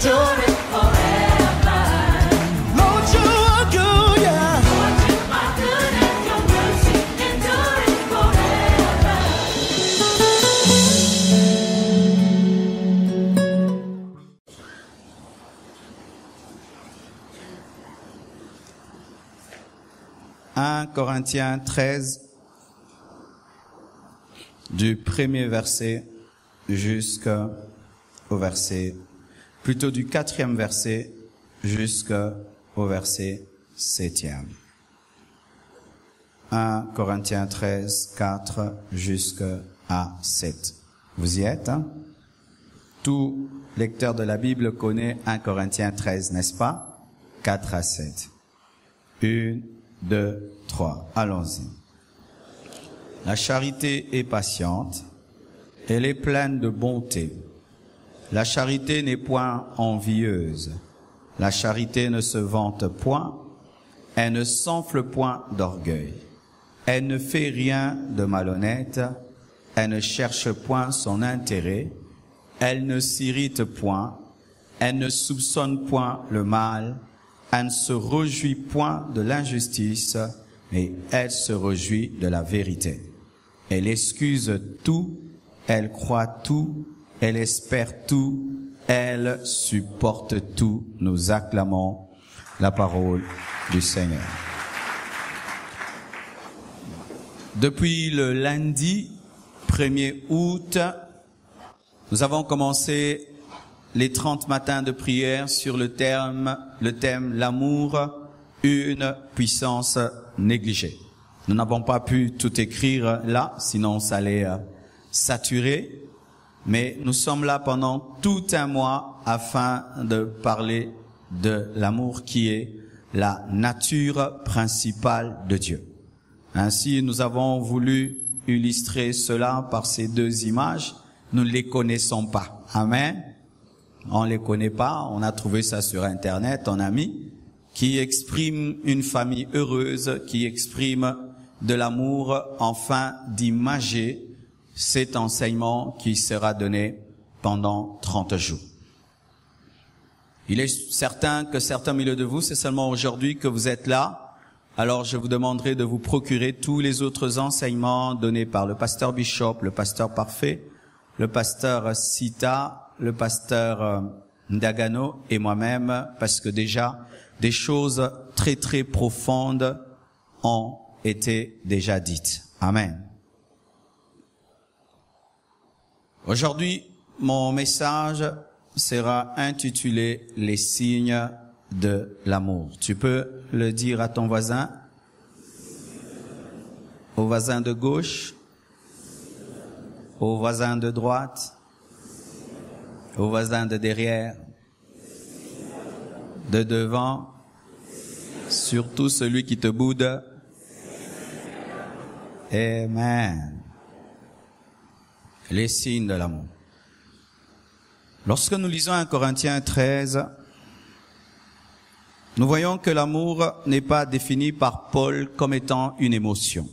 endure it forever. Lord, you are good, yeah. Lord, you are good and your mercy endure it forever. 1 Corinthiens 13, du premier verset jusqu'au verset, plutôt du 4e verset jusqu'au verset 7e. 1 Corinthiens 13, 4 jusqu'à 7. Vous y êtes, hein? Tout lecteur de la Bible connaît 1 Corinthiens 13, n'est-ce pas? 4 à 7. 1, 2, 3. Allons-y. La charité est patiente, elle est pleine de bonté. La charité n'est point envieuse. La charité ne se vante point, elle ne s'enfle point d'orgueil. Elle ne fait rien de malhonnête, elle ne cherche point son intérêt, elle ne s'irrite point, elle ne soupçonne point le mal, elle ne se réjouit point de l'injustice, mais elle se réjouit de la vérité. Elle excuse tout, elle croit tout, elle espère tout, elle supporte tout. Nous acclamons la parole du Seigneur. Depuis le lundi 1er août, nous avons commencé les 30 matins de prière sur le thème l'amour, une puissance négligée. Nous n'avons pas pu tout écrire là, sinon ça allait saturer. Mais nous sommes là pendant tout un mois afin de parler de l'amour qui est la nature principale de Dieu. Ainsi, nous avons voulu illustrer cela par ces deux images. Nous ne les connaissons pas. Amen. On ne les connaît pas. On a trouvé ça sur Internet, on a mis, qui exprime une famille heureuse, qui exprime de l'amour, afin d'imager cet enseignement qui sera donné pendant 30 jours. Il est certain que certains milieu de vous, c'est seulement aujourd'hui que vous êtes là. Alors je vous demanderai de vous procurer tous les autres enseignements donnés par le pasteur Bishop, le pasteur Parfait, le pasteur Sita, le pasteur Ndagano et moi-même, parce que déjà des choses très très profondes ont été déjà dites. Amen. Aujourd'hui, mon message sera intitulé « Les signes de l'amour ». Tu peux le dire à ton voisin, au voisin de gauche, au voisin de droite, au voisin de derrière, de devant, surtout celui qui te boude. Amen. Les signes de l'amour. Lorsque nous lisons 1 Corinthiens 13, nous voyons que l'amour n'est pas défini par Paul comme étant une émotion.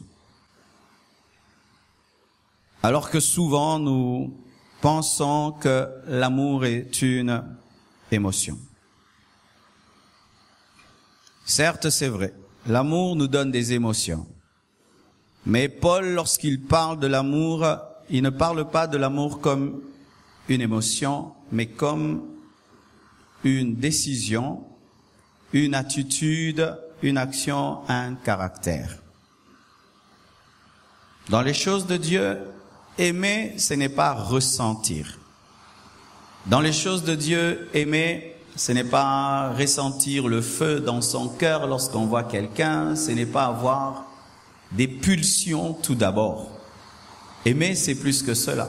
Alors que souvent nous pensons que l'amour est une émotion. Certes, c'est vrai, l'amour nous donne des émotions. Mais Paul, lorsqu'il parle de l'amour, il ne parle pas de l'amour comme une émotion, mais comme une décision, une attitude, une action, un caractère. Dans les choses de Dieu, aimer, ce n'est pas ressentir. Dans les choses de Dieu, aimer, ce n'est pas ressentir le feu dans son cœur lorsqu'on voit quelqu'un, ce n'est pas avoir des pulsions tout d'abord. Aimer, c'est plus que cela.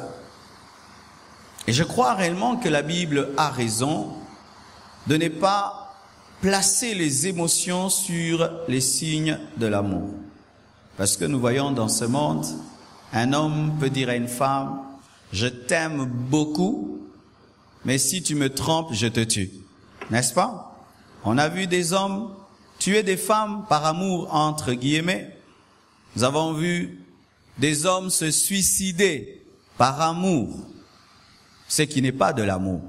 Et je crois réellement que la Bible a raison de ne pas placer les émotions sur les signes de l'amour. Parce que nous voyons dans ce monde, un homme peut dire à une femme, « Je t'aime beaucoup, mais si tu me trompes, je te tue. » N'est-ce pas? On a vu des hommes tuer des femmes par amour, entre guillemets. Nous avons vu des hommes se suicider par amour, ce qui n'est pas de l'amour.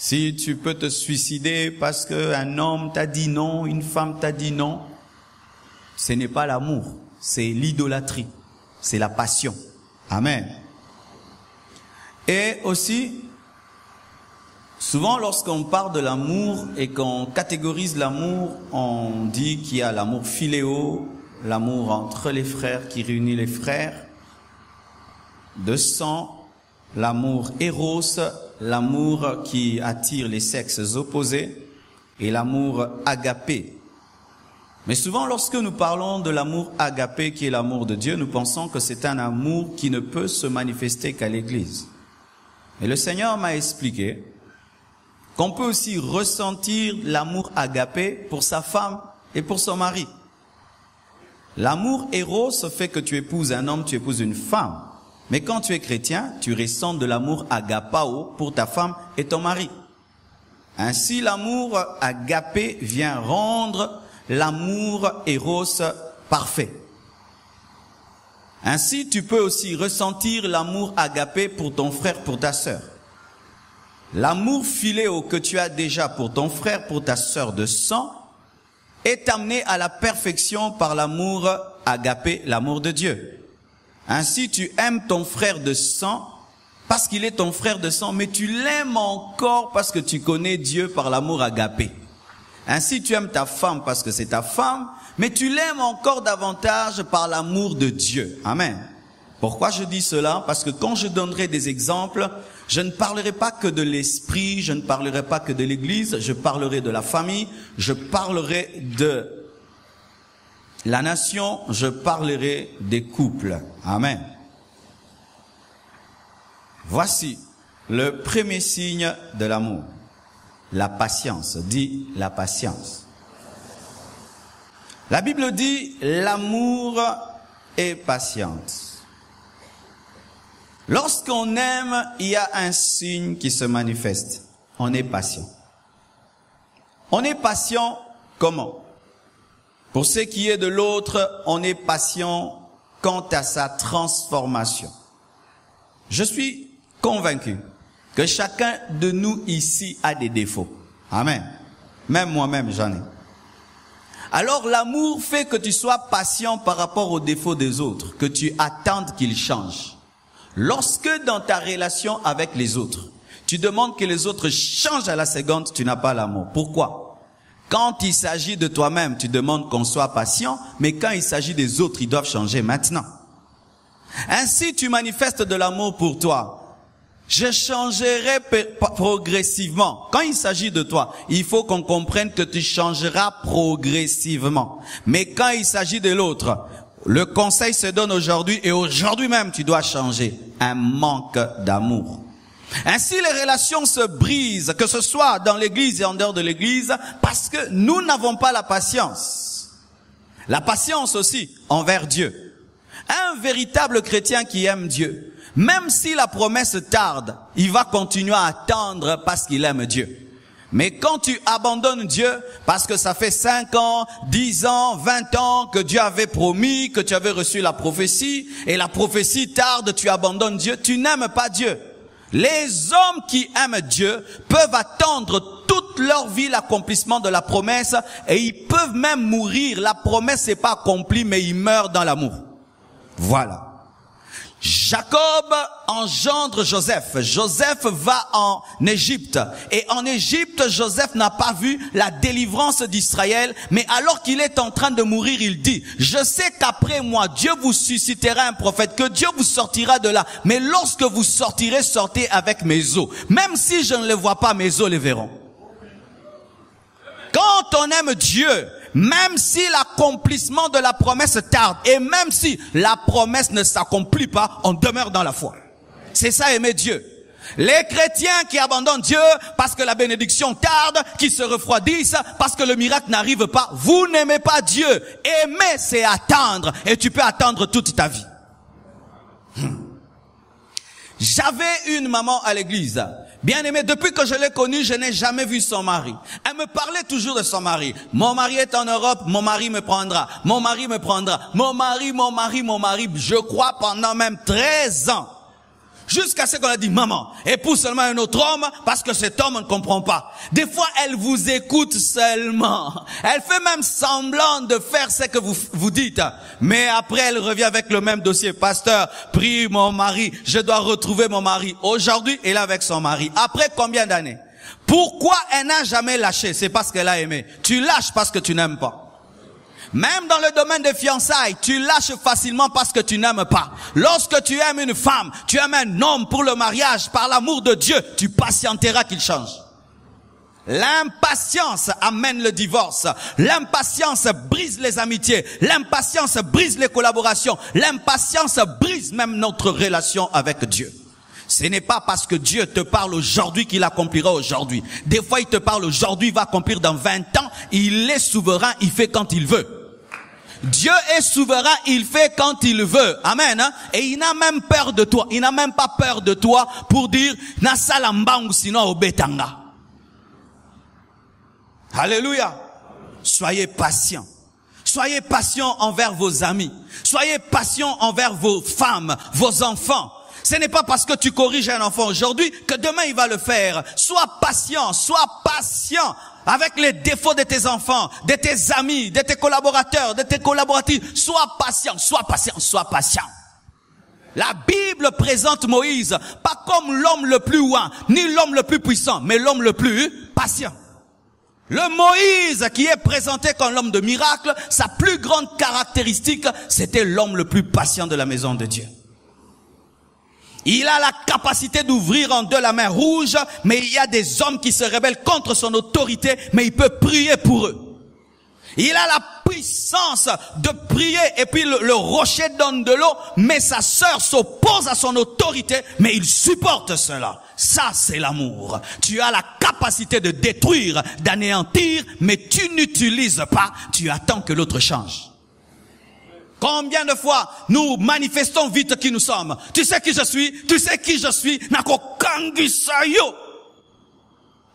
Si tu peux te suicider parce qu'un homme t'a dit non, une femme t'a dit non, ce n'est pas l'amour, c'est l'idolâtrie, c'est la passion. Amen. Et aussi, souvent lorsqu'on parle de l'amour et qu'on catégorise l'amour, on dit qu'il y a l'amour philéo, l'amour entre les frères qui réunit les frères, de sang, l'amour éros, l'amour qui attire les sexes opposés et l'amour agapé. Mais souvent, lorsque nous parlons de l'amour agapé, qui est l'amour de Dieu, nous pensons que c'est un amour qui ne peut se manifester qu'à l'Église. Et le Seigneur m'a expliqué qu'on peut aussi ressentir l'amour agapé pour sa femme et pour son mari. L'amour éros fait que tu épouses un homme, tu épouses une femme. Mais quand tu es chrétien, tu ressens de l'amour agapao pour ta femme et ton mari. Ainsi, l'amour agapé vient rendre l'amour éros parfait. Ainsi, tu peux aussi ressentir l'amour agapé pour ton frère, pour ta sœur. L'amour philéo que tu as déjà pour ton frère, pour ta sœur de sang, est amené à la perfection par l'amour agapé, l'amour de Dieu. Ainsi, tu aimes ton frère de sang parce qu'il est ton frère de sang, mais tu l'aimes encore parce que tu connais Dieu par l'amour agapé. Ainsi, tu aimes ta femme parce que c'est ta femme, mais tu l'aimes encore davantage par l'amour de Dieu. Amen. Pourquoi je dis cela? Parce que quand je donnerai des exemples, je ne parlerai pas que de l'esprit, je ne parlerai pas que de l'église, je parlerai de la famille, je parlerai de la nation, je parlerai des couples. Amen. Voici le premier signe de l'amour. La patience. Dis la patience. La Bible dit l'amour est patiente. Lorsqu'on aime, il y a un signe qui se manifeste. On est patient. On est patient comment? Pour ce qui est de l'autre, on est patient quant à sa transformation. Je suis convaincu que chacun de nous ici a des défauts. Amen. Même moi-même, j'en ai. Alors l'amour fait que tu sois patient par rapport aux défauts des autres, que tu attendes qu'ils changent. Lorsque dans ta relation avec les autres, tu demandes que les autres changent à la seconde, tu n'as pas l'amour. Pourquoi? Quand il s'agit de toi-même, tu demandes qu'on soit patient, mais quand il s'agit des autres, ils doivent changer maintenant. Ainsi, tu manifestes de l'amour pour toi. Je changerai progressivement. Quand il s'agit de toi, il faut qu'on comprenne que tu changeras progressivement. Mais quand il s'agit de l'autre, le conseil se donne aujourd'hui et aujourd'hui même, tu dois changer. Un manque d'amour. Ainsi, les relations se brisent, que ce soit dans l'église et en dehors de l'église, parce que nous n'avons pas la patience. La patience aussi envers Dieu. Un véritable chrétien qui aime Dieu, même si la promesse tarde, il va continuer à attendre parce qu'il aime Dieu. Mais quand tu abandonnes Dieu, parce que ça fait 5 ans, 10 ans, 20 ans que Dieu avait promis, que tu avais reçu la prophétie, et la prophétie tarde, tu abandonnes Dieu, tu n'aimes pas Dieu. Les hommes qui aiment Dieu peuvent attendre toute leur vie l'accomplissement de la promesse et ils peuvent même mourir. La promesse n'est pas accomplie, mais ils meurent dans l'amour. Voilà. Jacob engendre Joseph. Joseph va en Égypte. Et en Égypte, Joseph n'a pas vu la délivrance d'Israël. Mais alors qu'il est en train de mourir, il dit, je sais qu'après moi, Dieu vous suscitera un prophète, que Dieu vous sortira de là. Mais lorsque vous sortirez, sortez avec mes os. Même si je ne les vois pas, mes os les verront. Quand on aime Dieu, même si l'accomplissement de la promesse tarde, et même si la promesse ne s'accomplit pas, on demeure dans la foi. C'est ça, aimer Dieu. Les chrétiens qui abandonnent Dieu parce que la bénédiction tarde, qui se refroidissent parce que le miracle n'arrive pas, vous n'aimez pas Dieu. Aimer, c'est attendre, et tu peux attendre toute ta vie. J'avais une maman à l'église. Bien aimée, depuis que je l'ai connue, je n'ai jamais vu son mari. Elle me parlait toujours de son mari. Mon mari est en Europe, mon mari me prendra. Mon mari me prendra. Mon mari. Je crois pendant même 13 ans. Jusqu'à ce qu'on a dit, maman, épouse seulement un autre homme parce que cet homme ne comprend pas. Des fois, elle vous écoute seulement. Elle fait même semblant de faire ce que vous dites. Mais après, elle revient avec le même dossier. Pasteur, prie mon mari, je dois retrouver mon mari. Aujourd'hui, elle est avec son mari. Après combien d'années? Pourquoi elle n'a jamais lâché? C'est parce qu'elle a aimé. Tu lâches parce que tu n'aimes pas. Même dans le domaine des fiançailles, tu lâches facilement parce que tu n'aimes pas. Lorsque tu aimes une femme, tu aimes un homme pour le mariage, par l'amour de Dieu, tu patienteras qu'il change. L'impatience amène le divorce. L'impatience brise les amitiés. L'impatience brise les collaborations. L'impatience brise même notre relation avec Dieu. Ce n'est pas parce que Dieu te parle aujourd'hui qu'il accomplira aujourd'hui. Des fois, il te parle aujourd'hui, il va accomplir dans 20 ans. Il est souverain, il fait quand il veut. Dieu est souverain, il fait quand il veut. Amen. Hein? Et il n'a même peur de toi. Il n'a même pas peur de toi pour dire na salamba ou sinon au betanga. Alléluia. Soyez patients. Soyez patients envers vos amis. Soyez patients envers vos femmes, vos enfants. Ce n'est pas parce que tu corriges un enfant aujourd'hui que demain il va le faire. Sois patient avec les défauts de tes enfants, de tes amis, de tes collaborateurs, de tes collaboratrices. Sois patient. La Bible présente Moïse pas comme l'homme le plus ouin, ni l'homme le plus puissant, mais l'homme le plus patient. Le Moïse qui est présenté comme l'homme de miracle, sa plus grande caractéristique, c'était l'homme le plus patient de la maison de Dieu. Il a la capacité d'ouvrir en deux la mer rouge, mais il y a des hommes qui se rebellent contre son autorité, mais il peut prier pour eux. Il a la puissance de prier et puis le rocher donne de l'eau, mais sa sœur s'oppose à son autorité, mais il supporte cela. Ça, c'est l'amour. Tu as la capacité de détruire, d'anéantir, mais tu n'utilises pas, tu attends que l'autre change. Combien de fois nous manifestons vite qui nous sommes? Tu sais qui je suis, nako kangisayo.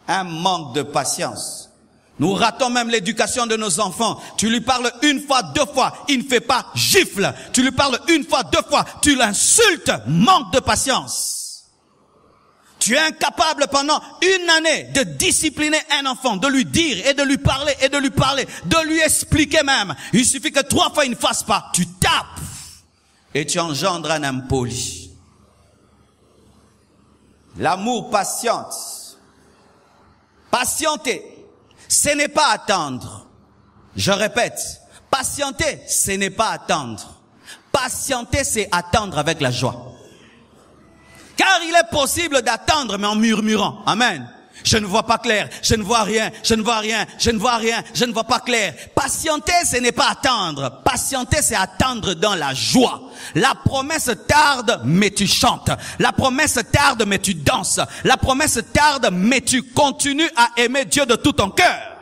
Un manque de patience. Nous ratons même l'éducation de nos enfants. Tu lui parles une fois, deux fois, il ne fait pas, gifle. Tu lui parles une fois, deux fois, tu l'insultes, manque de patience. Tu es incapable pendant une année de discipliner un enfant, de lui dire et de lui parler et de lui parler, de lui expliquer même. Il suffit que 3 fois il ne fasse pas. Tu tapes et tu engendres un impoli. L'amour patiente. Patienter, ce n'est pas attendre. Je répète, patienter, ce n'est pas attendre. Patienter, c'est attendre avec la joie. Car il est possible d'attendre, mais en murmurant. Amen. Je ne vois pas clair, je ne vois rien, je ne vois rien, je ne vois rien, je ne vois pas clair. Patienter, ce n'est pas attendre. Patienter, c'est attendre dans la joie. La promesse tarde, mais tu chantes. La promesse tarde, mais tu danses. La promesse tarde, mais tu continues à aimer Dieu de tout ton cœur.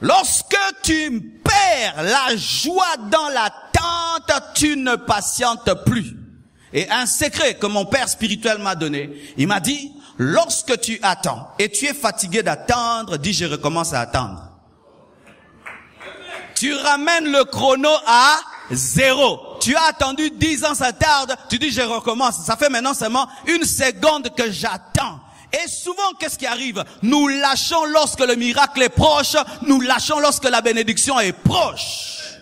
Lorsque tu perds la joie dans l'attente, tu ne patientes plus. Et un secret que mon père spirituel m'a donné, il m'a dit, lorsque tu attends et tu es fatigué d'attendre, dis je recommence à attendre. Tu ramènes le chrono à 0. Tu as attendu 10 ans, ça tarde, tu dis je recommence. Ça fait maintenant seulement 1 seconde que j'attends. Et souvent, qu'est-ce qui arrive? Nous lâchons lorsque le miracle est proche, nous lâchons lorsque la bénédiction est proche.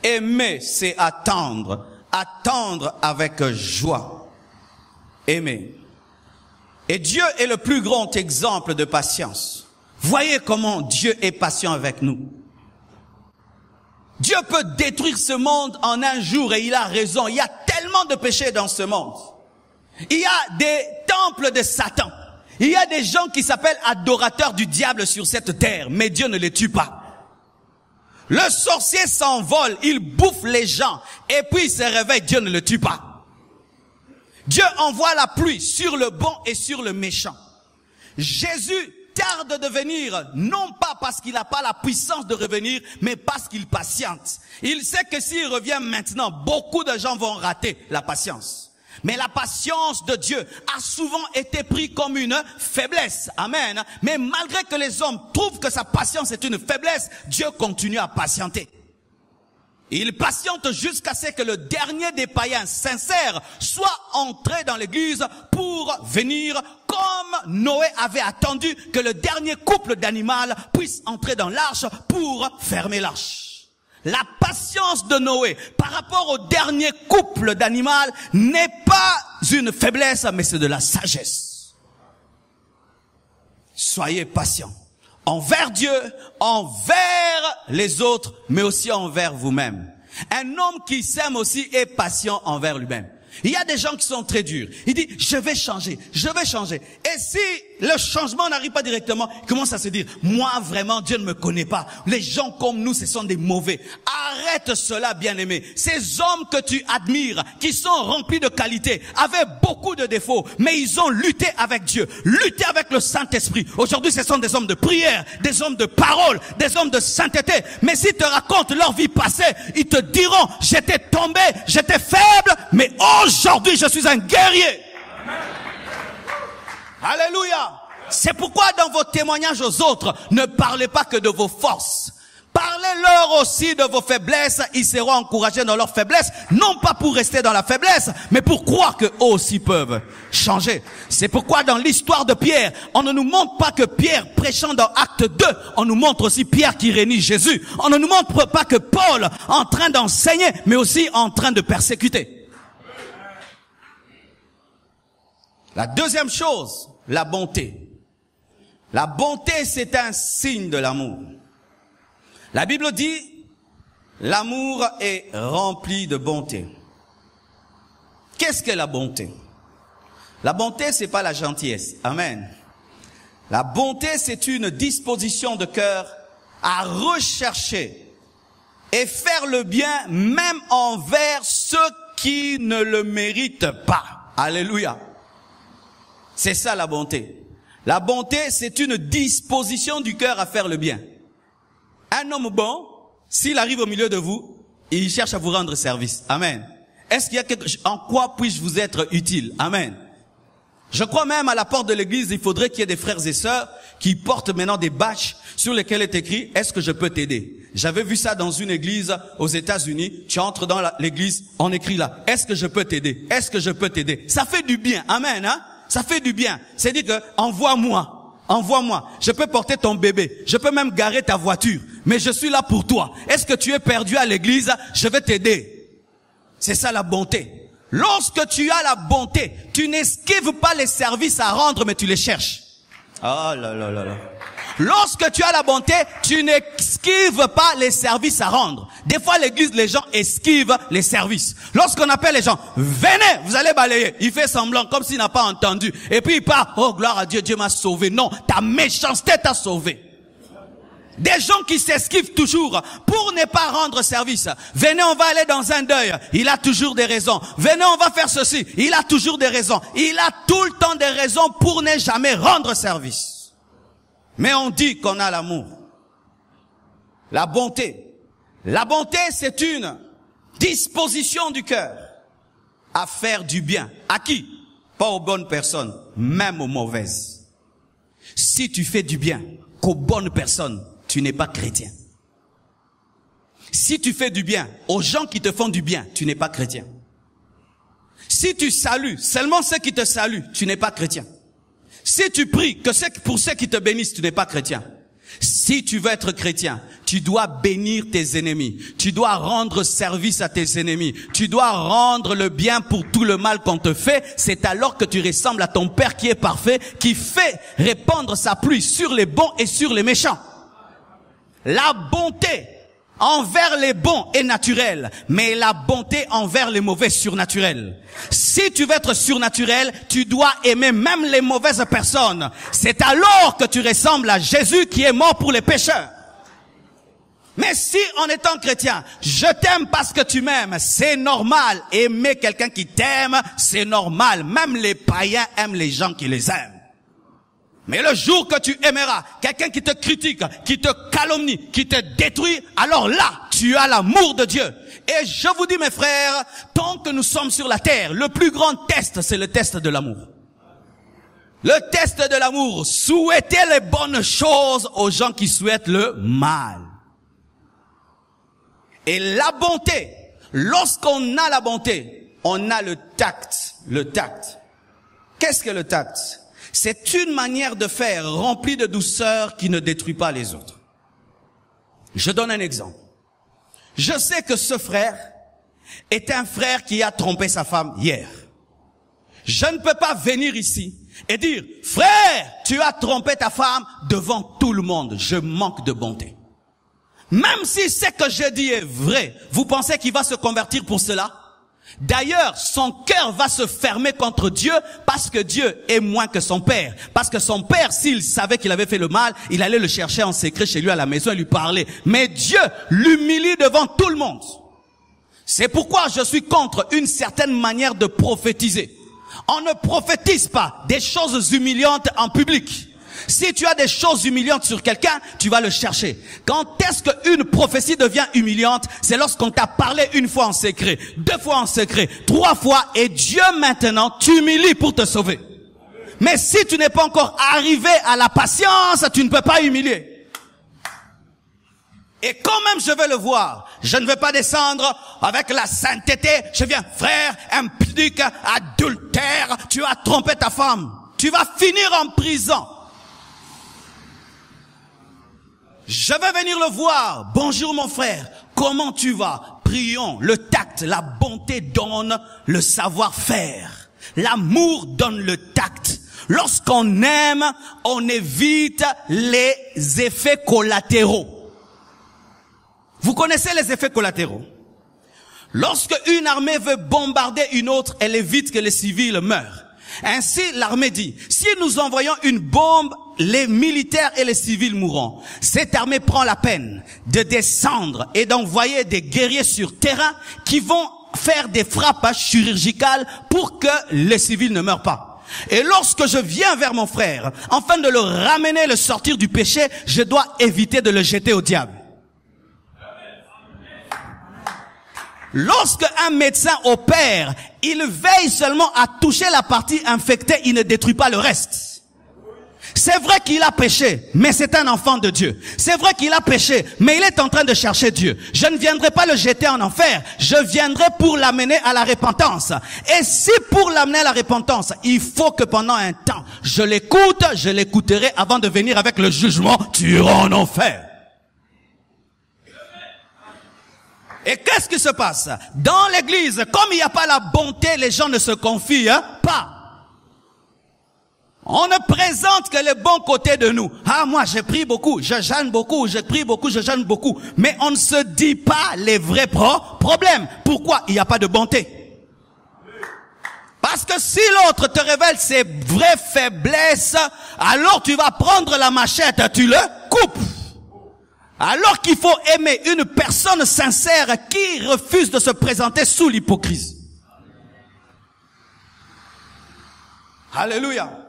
Aimer, c'est attendre. Attendre avec joie. Aimer. Et Dieu est le plus grand exemple de patience. Voyez comment Dieu est patient avec nous. Dieu peut détruire ce monde en un jour et il a raison. Il y a tellement de péchés dans ce monde. Il y a des temples de Satan. Il y a des gens qui s'appellent adorateurs du diable sur cette terre, mais Dieu ne les tue pas. Le sorcier s'envole, il bouffe les gens, et puis il se réveille, Dieu ne le tue pas. Dieu envoie la pluie sur le bon et sur le méchant. Jésus tarde de venir, non pas parce qu'il n'a pas la puissance de revenir, mais parce qu'il patiente. Il sait que s'il revient maintenant, beaucoup de gens vont rater la patience. Mais la patience de Dieu a souvent été prise comme une faiblesse. Amen. Mais malgré que les hommes trouvent que sa patience est une faiblesse, Dieu continue à patienter. Il patiente jusqu'à ce que le dernier des païens sincères soit entré dans l'église pour venir, comme Noé avait attendu que le dernier couple d'animal puisse entrer dans l'arche pour fermer l'arche. La patience de Noé par rapport au dernier couple d'animal n'est pas une faiblesse, mais c'est de la sagesse. Soyez patients. Envers Dieu, envers les autres, mais aussi envers vous-même. Un homme qui s'aime aussi est patient envers lui-même. Il y a des gens qui sont très durs. Il dit, je vais changer, je vais changer. Et si le changement n'arrive pas directement, il commence à se dire, moi vraiment, Dieu ne me connaît pas. Les gens comme nous, ce sont des mauvais. Arrête cela, bien-aimé. Ces hommes que tu admires, qui sont remplis de qualités, avaient beaucoup de défauts, mais ils ont lutté avec Dieu, lutté avec le Saint-Esprit. Aujourd'hui, ce sont des hommes de prière, des hommes de parole, des hommes de sainteté. Mais s'ils te racontent leur vie passée, ils te diront, j'étais tombé, j'étais faible, mais aujourd'hui, je suis un guerrier. Alléluia. C'est pourquoi dans vos témoignages aux autres, ne parlez pas que de vos forces. Parlez-leur aussi de vos faiblesses. Ils seront encouragés dans leurs faiblesses, non pas pour rester dans la faiblesse, mais pour croire qu'eux aussi peuvent changer. C'est pourquoi dans l'histoire de Pierre, on ne nous montre pas que Pierre prêchant dans Acte 2, on nous montre aussi Pierre qui réunit Jésus. On ne nous montre pas que Paul en train d'enseigner, mais aussi en train de persécuter. La deuxième chose, la bonté. La bonté, c'est un signe de l'amour. La Bible dit, l'amour est rempli de bonté. Qu'est-ce que la bonté? La bonté, c'est pas la gentillesse. Amen. La bonté, c'est une disposition de cœur à rechercher et faire le bien même envers ceux qui ne le méritent pas. Alléluia. C'est ça la bonté. La bonté, c'est une disposition du cœur à faire le bien. Un homme bon, s'il arrive au milieu de vous, il cherche à vous rendre service. Amen. Est-ce qu'il y a quelque chose, en quoi puis-je vous être utile? Amen. Je crois même à la porte de l'église, il faudrait qu'il y ait des frères et sœurs qui portent maintenant des badges sur lesquels est écrit, est-ce que je peux t'aider? J'avais vu ça dans une église aux États-Unis. Tu entres dans l'église, on écrit là, est-ce que je peux t'aider? Est-ce que je peux t'aider? Ça fait du bien. Amen, hein? Ça fait du bien. C'est dire que, envoie-moi. Envoie-moi. Je peux porter ton bébé. Je peux même garer ta voiture. Mais je suis là pour toi. Est-ce que tu es perdu à l'église? Je vais t'aider. C'est ça la bonté. Lorsque tu as la bonté, tu n'esquives pas les services à rendre, mais tu les cherches. Oh là là là là. Lorsque tu as la bonté, tu n'esquives pas les services à rendre. Des fois, l'église, les gens esquivent les services. Lorsqu'on appelle les gens, venez, vous allez balayer. Il fait semblant, comme s'il n'a pas entendu. Et puis il part, oh gloire à Dieu, Dieu m'a sauvé. Non, ta méchanceté t'a sauvé. Des gens qui s'esquivent toujours pour ne pas rendre service. Venez, on va aller dans un deuil. Il a toujours des raisons. Venez, on va faire ceci. Il a toujours des raisons. Il a tout le temps des raisons pour ne jamais rendre service. Mais on dit qu'on a l'amour. La bonté. La bonté, c'est une disposition du cœur à faire du bien. À qui? Pas aux bonnes personnes, même aux mauvaises. Si tu fais du bien qu'aux bonnes personnes, tu n'es pas chrétien. Si tu fais du bien aux gens qui te font du bien, tu n'es pas chrétien. Si tu salues seulement ceux qui te saluent, tu n'es pas chrétien. Si tu pries que pour ceux qui te bénissent, tu n'es pas chrétien. Si tu veux être chrétien, tu dois bénir tes ennemis. Tu dois rendre service à tes ennemis. Tu dois rendre le bien pour tout le mal qu'on te fait. C'est alors que tu ressembles à ton Père qui est parfait, qui fait répandre sa pluie sur les bons et sur les méchants. La bonté envers les bons est naturelle, mais la bonté envers les mauvais surnaturelle. Si tu veux être surnaturel, tu dois aimer même les mauvaises personnes. C'est alors que tu ressembles à Jésus qui est mort pour les pécheurs. Mais si en étant chrétien, je t'aime parce que tu m'aimes, c'est normal. Aimer quelqu'un qui t'aime, c'est normal. Même les païens aiment les gens qui les aiment. Mais le jour que tu aimeras quelqu'un qui te critique, qui te calomnie, qui te détruit, alors là, tu as l'amour de Dieu. Et je vous dis, mes frères, tant que nous sommes sur la terre, le plus grand test, c'est le test de l'amour. Le test de l'amour, souhaitez les bonnes choses aux gens qui souhaitent le mal. Et la bonté, lorsqu'on a la bonté, on a le tact. Le tact. Qu'est-ce que le tact? C'est une manière de faire remplie de douceur qui ne détruit pas les autres. Je donne un exemple. Je sais que ce frère est un frère qui a trompé sa femme hier. Je ne peux pas venir ici et dire, frère, tu as trompé ta femme devant tout le monde. Je manque de bonté. Même si ce que je dis est vrai, vous pensez qu'il va se convertir pour cela? D'ailleurs, son cœur va se fermer contre Dieu parce que Dieu est moins que son père. Parce que son père, s'il savait qu'il avait fait le mal, il allait le chercher en secret chez lui à la maison et lui parler. Mais Dieu l'humilie devant tout le monde. C'est pourquoi je suis contre une certaine manière de prophétiser. On ne prophétise pas des choses humiliantes en public. Si tu as des choses humiliantes sur quelqu'un, tu vas le chercher. Quand est-ce qu'une prophétie devient humiliante? C'est lorsqu'on t'a parlé une fois en secret, 2 fois en secret, 3 fois, et Dieu maintenant t'humilie pour te sauver. Mais si tu n'es pas encore arrivé à la patience, tu ne peux pas humilier. Et quand même je vais le voir, je ne vais pas descendre avec la sainteté. Je viens, frère, impudique, adultère, tu as trompé ta femme. Tu vas finir en prison. Je vais venir le voir. Bonjour mon frère, comment tu vas? Prions. Le tact, la bonté donne le savoir-faire. L'amour donne le tact. Lorsqu'on aime, on évite les effets collatéraux. Vous connaissez les effets collatéraux? Lorsque une armée veut bombarder une autre, elle évite que les civils meurent. Ainsi, l'armée dit, si nous envoyons une bombe, les militaires et les civils mourront. Cette armée prend la peine de descendre et d'envoyer des guerriers sur terrain qui vont faire des frappes chirurgicales pour que les civils ne meurent pas. Et lorsque je viens vers mon frère, afin de le ramener, le sortir du péché, je dois éviter de le jeter au diable. Lorsque un médecin opère, il veille seulement à toucher la partie infectée, il ne détruit pas le reste. C'est vrai qu'il a péché, mais c'est un enfant de Dieu. C'est vrai qu'il a péché, mais il est en train de chercher Dieu. Je ne viendrai pas le jeter en enfer, je viendrai pour l'amener à la repentance. Et si pour l'amener à la repentance, il faut que pendant un temps, je l'écoute, je l'écouterai avant de venir avec le jugement, tu iras en enfer. Et qu'est-ce qui se passe? Dans l'église, comme il n'y a pas la bonté, les gens ne se confient pas. On ne présente que les bons côtés de nous. Ah, moi, j'ai pris beaucoup, je jeûne beaucoup, je prie beaucoup, je jeûne beaucoup. Mais on ne se dit pas les vrais problèmes. Pourquoi? Il n'y a pas de bonté. Parce que si l'autre te révèle ses vraies faiblesses, alors tu vas prendre la machette, tu le coupes. Alors qu'il faut aimer une personne sincère qui refuse de se présenter sous l'hypocrisie. Alléluia.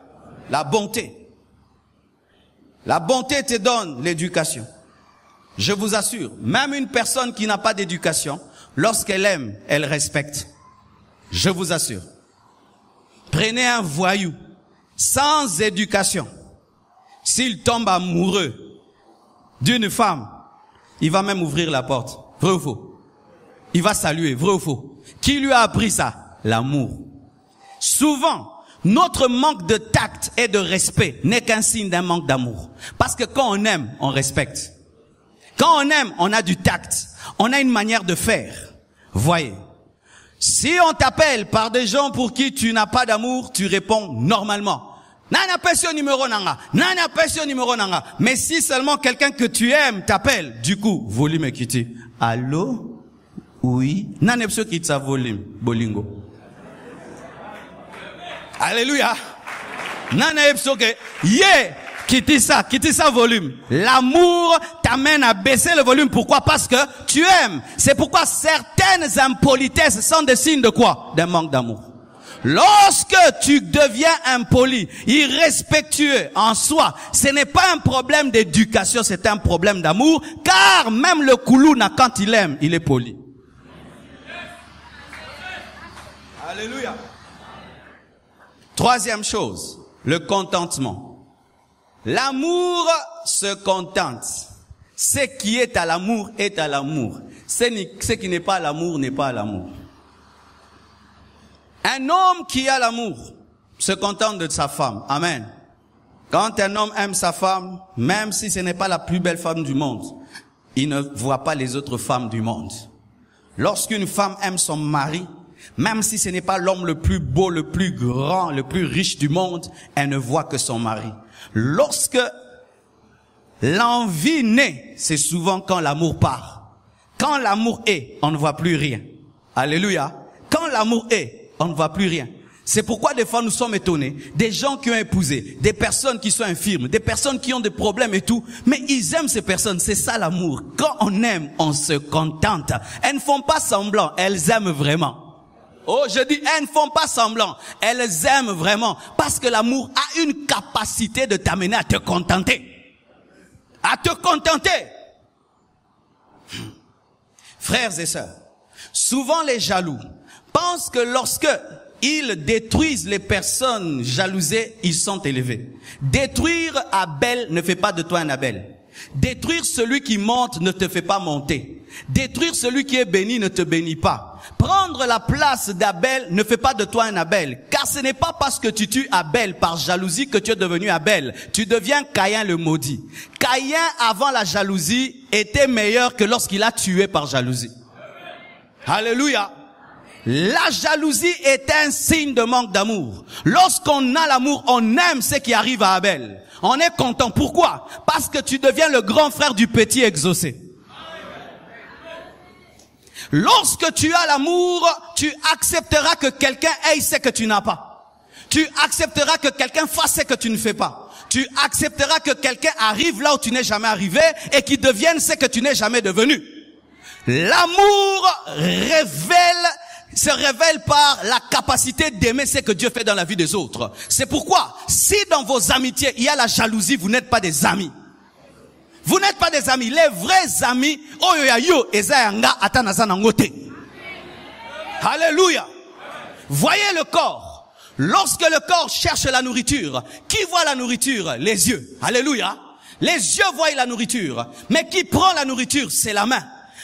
La bonté. La bonté te donne l'éducation. Je vous assure, même une personne qui n'a pas d'éducation, lorsqu'elle aime, elle respecte. Je vous assure. Prenez un voyou sans éducation. S'il tombe amoureux d'une femme, il va même ouvrir la porte. Vrai ou faux? Il va saluer. Vrai ou faux? Qui lui a appris ça? L'amour. Souvent, notre manque de tact et de respect n'est qu'un signe d'un manque d'amour. Parce que quand on aime, on respecte. Quand on aime, on a du tact. On a une manière de faire. Voyez. Si on t'appelle par des gens pour qui tu n'as pas d'amour, tu réponds normalement. Nana pèse numéro nanga. Nana pèse numéro nanga. Mais si seulement quelqu'un que tu aimes t'appelle, du coup, volume est quitté. Allô? Oui. Nana pèse quitte sa volume. Bolingo. Alléluia. Nana pèse que, yeah. Quitte ça volume. L'amour t'amène à baisser le volume. Pourquoi? Parce que tu aimes. C'est pourquoi certaines impolitesses sont des signes de quoi? D'un manque d'amour. Lorsque tu deviens impoli, irrespectueux en soi, ce n'est pas un problème d'éducation, c'est un problème d'amour, car même le Koulouna, quand il aime, il est poli. Alléluia. Troisième chose, le contentement. L'amour se contente. Ce qui est à l'amour est à l'amour. Ce qui n'est pas l'amour n'est pas l'amour. Un homme qui a l'amour se contente de sa femme. Amen. Quand un homme aime sa femme, même si ce n'est pas la plus belle femme du monde, il ne voit pas les autres femmes du monde. Lorsqu'une femme aime son mari, même si ce n'est pas l'homme le plus beau, le plus grand, le plus riche du monde, elle ne voit que son mari. Lorsque l'envie naît, c'est souvent quand l'amour part. Quand l'amour est, on ne voit plus rien. Alléluia. Quand l'amour est, on ne voit plus rien. C'est pourquoi des fois nous sommes étonnés. Des gens qui ont épousé, des personnes qui sont infirmes, des personnes qui ont des problèmes et tout. Mais ils aiment ces personnes. C'est ça l'amour. Quand on aime, on se contente. Elles ne font pas semblant. Elles aiment vraiment. Oh, je dis, elles ne font pas semblant. Elles aiment vraiment. Parce que l'amour a une capacité de t'amener à te contenter. À te contenter. Frères et sœurs, souvent les jaloux pensent que lorsque ils détruisent les personnes jalousées, ils sont élevés. Détruire Abel ne fait pas de toi un Abel. Détruire celui qui monte ne te fait pas monter. Détruire celui qui est béni ne te bénit pas. Prendre la place d'Abel ne fait pas de toi un Abel. Car ce n'est pas parce que tu tues Abel par jalousie que tu es devenu Abel. Tu deviens Caïn le maudit. Caïn, avant la jalousie, était meilleur que lorsqu'il a tué par jalousie. Alléluia. La jalousie est un signe de manque d'amour. Lorsqu'on a l'amour, on aime ce qui arrive à Abel. On est content. Pourquoi? Parce que tu deviens le grand frère du petit exaucé. Lorsque tu as l'amour, tu accepteras que quelqu'un ait ce que tu n'as pas. Tu accepteras que quelqu'un fasse ce que tu ne fais pas. Tu accepteras que quelqu'un arrive là où tu n'es jamais arrivé et qu'il devienne ce que tu n'es jamais devenu. L'amour se révèle par la capacité d'aimer ce que Dieu fait dans la vie des autres. C'est pourquoi, si dans vos amitiés, il y a la jalousie, vous n'êtes pas des amis. Vous n'êtes pas des amis. Les vrais amis, alléluia. Voyez le corps. Lorsque le corps cherche la nourriture, qui voit la nourriture? Les yeux. Alléluia. Les yeux voient la nourriture. Mais qui prend la nourriture? C'est la main.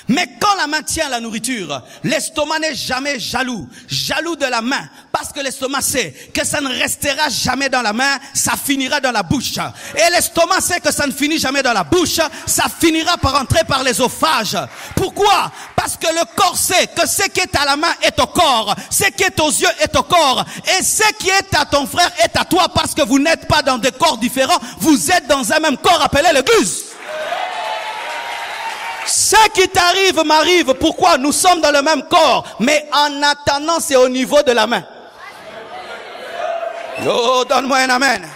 Mais quand la main tient la nourriture, l'estomac n'est jamais jaloux. Jaloux de la main. Parce que l'estomac sait que ça ne restera jamais dans la main, ça finira dans la bouche. Et l'estomac sait que ça ne finit jamais dans la bouche, ça finira par entrer par l'ésophage. Pourquoi? Parce que le corps sait que ce qui est à la main est au corps. Ce qui est aux yeux est au corps. Et ce qui est à ton frère est à toi parce que vous n'êtes pas dans des corps différents. Vous êtes dans un même corps appelé l'église. Ce qui t'arrive m'arrive. Pourquoi? Nous sommes dans le même corps. Mais en attendant, c'est au niveau de la main. Oh, donne-moi un amen.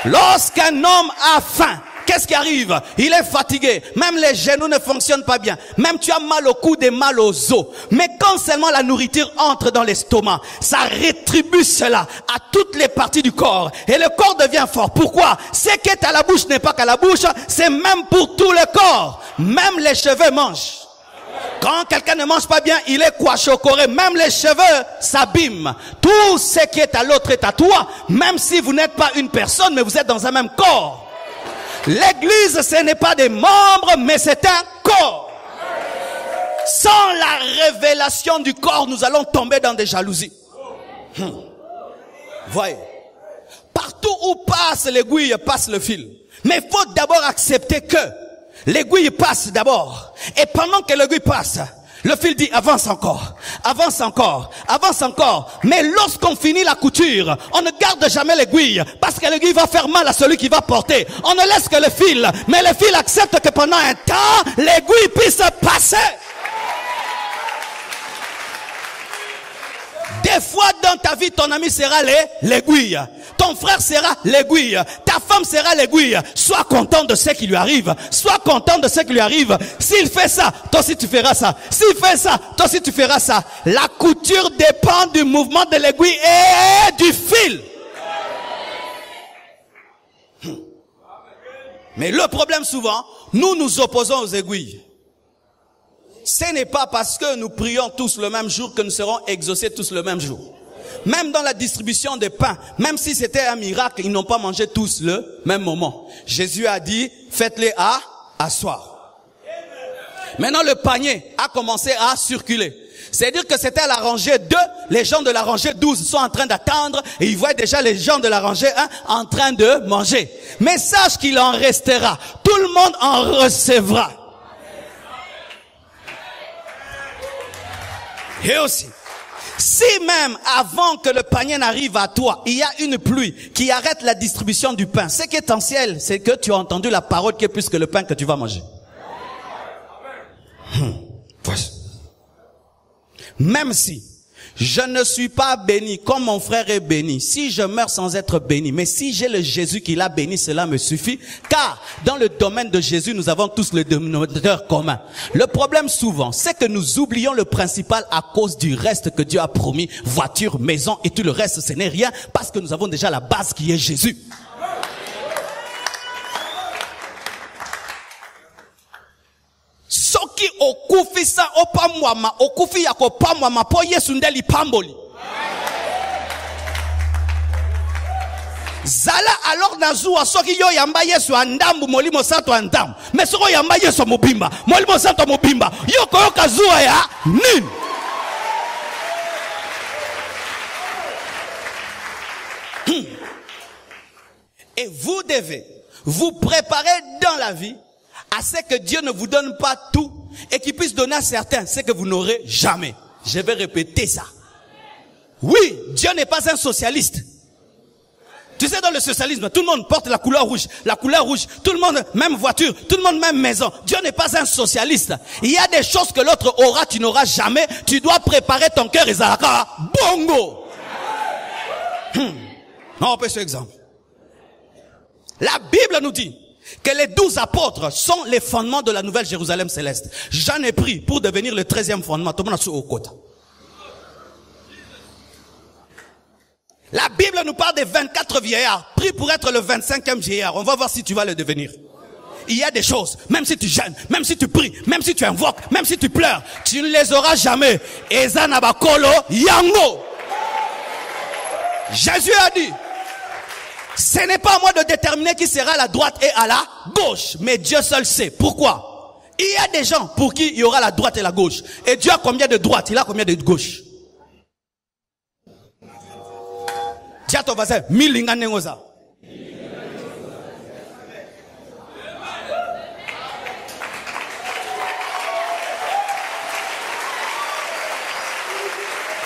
Lorsqu'un homme a faim, qu'est-ce qui arrive? Il est fatigué. Même les genoux ne fonctionnent pas bien. Même tu as mal au coude et mal aux os. Mais quand seulement la nourriture entre dans l'estomac, ça rétribue cela à toutes les parties du corps. Et le corps devient fort. Pourquoi? Ce qui est à la bouche n'est pas qu'à la bouche. C'est même pour tout le corps. Même les cheveux mangent. Quand quelqu'un ne mange pas bien, il est quachocoré. Même les cheveux s'abîment. Tout ce qui est à l'autre est à toi. Même si vous n'êtes pas une personne, mais vous êtes dans un même corps. L'église, ce n'est pas des membres, mais c'est un corps. Sans la révélation du corps, nous allons tomber dans des jalousies. Voyez. Partout où passe l'aiguille, passe le fil. Mais il faut d'abord accepter que l'aiguille passe d'abord. Et pendant que l'aiguille passe, le fil dit avance encore, avance encore, avance encore. Mais lorsqu'on finit la couture, on ne garde jamais l'aiguille parce que l'aiguille va faire mal à celui qui va porter. On ne laisse que le fil, mais le fil accepte que pendant un temps, l'aiguille puisse passer. Des fois dans ta vie, ton ami sera l'aiguille. Ton frère sera l'aiguille. Ta femme sera l'aiguille. Sois content de ce qui lui arrive. Sois content de ce qui lui arrive. S'il fait ça, toi aussi tu feras ça. S'il fait ça, toi aussi tu feras ça. La couture dépend du mouvement de l'aiguille et du fil. Mais le problème souvent, nous nous opposons aux aiguilles. Ce n'est pas parce que nous prions tous le même jour que nous serons exaucés tous le même jour. Même dans la distribution des pains, même si c'était un miracle, ils n'ont pas mangé tous le même moment. Jésus a dit, faites-les à asseoir. Maintenant, le panier a commencé à circuler. C'est-à-dire que c'était la rangée 2, les gens de la rangée 12 sont en train d'attendre et ils voient déjà les gens de la rangée 1 en train de manger. Mais sache qu'il en restera. Tout le monde en recevra. Et aussi, si même avant que le panier n'arrive à toi, il y a une pluie qui arrête la distribution du pain, ce qui est essentiel, c'est que tu as entendu la parole qui est plus que le pain que tu vas manger. Voici. Même si je ne suis pas béni comme mon frère est béni, si je meurs sans être béni, mais si j'ai le Jésus qui l'a béni, cela me suffit, car dans le domaine de Jésus, nous avons tous le dénominateur commun. Le problème souvent, c'est que nous oublions le principal à cause du reste que Dieu a promis, voiture, maison et tout le reste, ce n'est rien, parce que nous avons déjà la base qui est Jésus. Soki okufi sa opamwama okufi yako pamwama po Yesu ndeli pamboli. Zala alors nazua soki yo yamba Yesu andambu molimo santo andambu. Mais soko yamba Yesu mobimba, molimo santo mobimba. Yo koyoka zua ya nini? Et vous devez vous préparer dans la vie à ce que Dieu ne vous donne pas tout et qu'il puisse donner à certains ce que vous n'aurez jamais. Je vais répéter ça. Oui, Dieu n'est pas un socialiste. Tu sais, dans le socialisme, tout le monde porte la couleur rouge, tout le monde, même voiture, tout le monde, même maison. Dieu n'est pas un socialiste. Il y a des choses que l'autre aura, tu n'auras jamais. Tu dois préparer ton cœur et zalaka. Bongo! On peut ce exemple. La Bible nous dit que les 12 apôtres sont les fondements de la nouvelle Jérusalem céleste. J'en ai pris pour devenir le 13e fondement. La Bible nous parle des 24 vieillards, pris pour être le 25e vieillard. On va voir si tu vas le devenir. Il y a des choses, même si tu jeûnes, même si tu pries, même si tu invoques, même si tu pleures, tu ne les auras jamais. Ezanabakolo yango. Jésus a dit, ce n'est pas à moi de déterminer qui sera à la droite et à la gauche. Mais Dieu seul sait. Pourquoi? Il y a des gens pour qui il y aura la droite et la gauche. Et Dieu a combien de droite? Il a combien de gauche? Dis à ton voisin, milinga nengoza.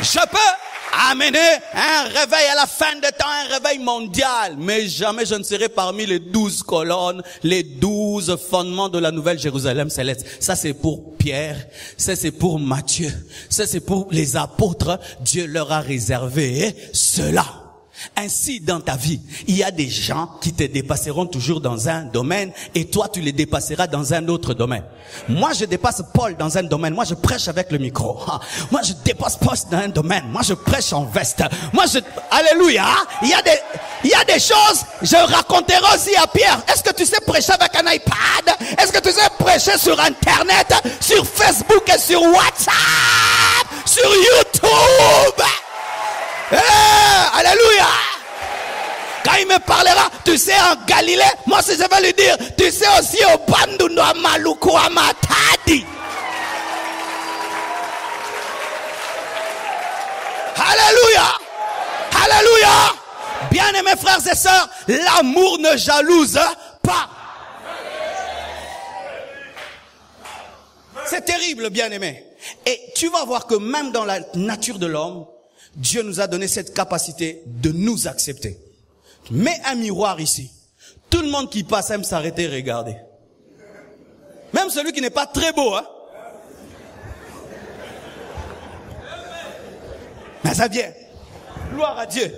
Je peux amener un réveil à la fin de temps, un réveil mondial. Mais jamais je ne serai parmi les 12 colonnes, les 12 fondements de la nouvelle Jérusalem céleste. Ça c'est pour Pierre, ça c'est pour Matthieu, ça c'est pour les apôtres. Dieu leur a réservé cela. Ainsi, dans ta vie, il y a des gens qui te dépasseront toujours dans un domaine et toi, tu les dépasseras dans un autre domaine. Moi, je dépasse Paul dans un domaine. Moi, je prêche avec le micro. Moi, je dépasse Paul dans un domaine. Moi, je prêche en veste. Alléluia. Il y a des choses, je raconterai aussi à Pierre. Est-ce que tu sais prêcher avec un iPad? Est-ce que tu sais prêcher sur Internet, sur Facebook et sur WhatsApp, sur YouTube? Alléluia. Quand il me parlera, tu sais en Galilée, moi si je vais lui dire, tu sais aussi au Bandundu Amaluku Amatadi. Alléluia. Alléluia. Bien-aimés frères et sœurs, l'amour ne jalouse pas. C'est terrible, bien-aimés. Et tu vas voir que même dans la nature de l'homme, Dieu nous a donné cette capacité de nous accepter. Mets un miroir ici. Tout le monde qui passe aime s'arrêter et regarder. Même celui qui n'est pas très beau, hein. Mais ça vient. Gloire à Dieu.